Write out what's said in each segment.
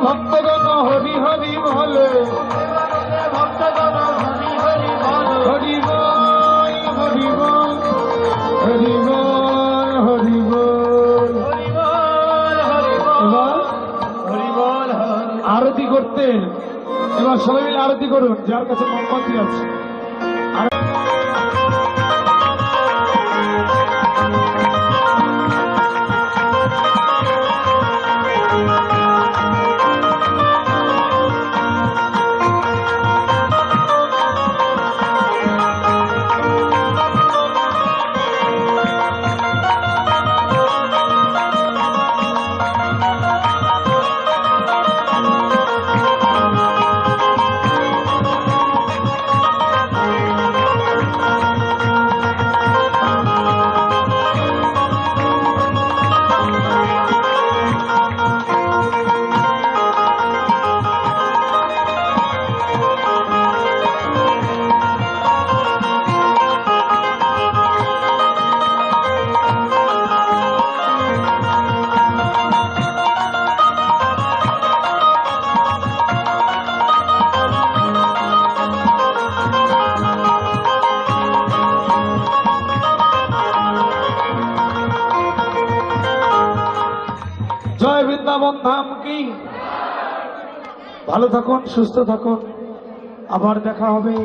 ভক্তগণ হরি হরি বলে, ভক্তগণ হরি হরি বল, হরি বল হরি বল হরি বল হরি বল হরি বল হরি বল হরি বল। আরতি করতেন, এবার সবাই মিলে আরতি করুন যার কাছে মোমবাতি আছে। জয় বৃন্দাবন ধাম কি। ভালো থাকুন, সুস্থ থাকুন, আবার দেখা হবে।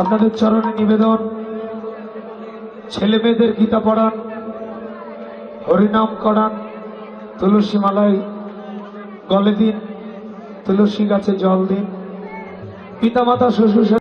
আপনাদের চরণে নিবেদন, ছেলে মেয়েদের গীতা পড়ান, হরিনাম করান, তুলসী মালায় গলে দিন, তুলসী গাছে জল দিন, পিতামাতা শ্বশুর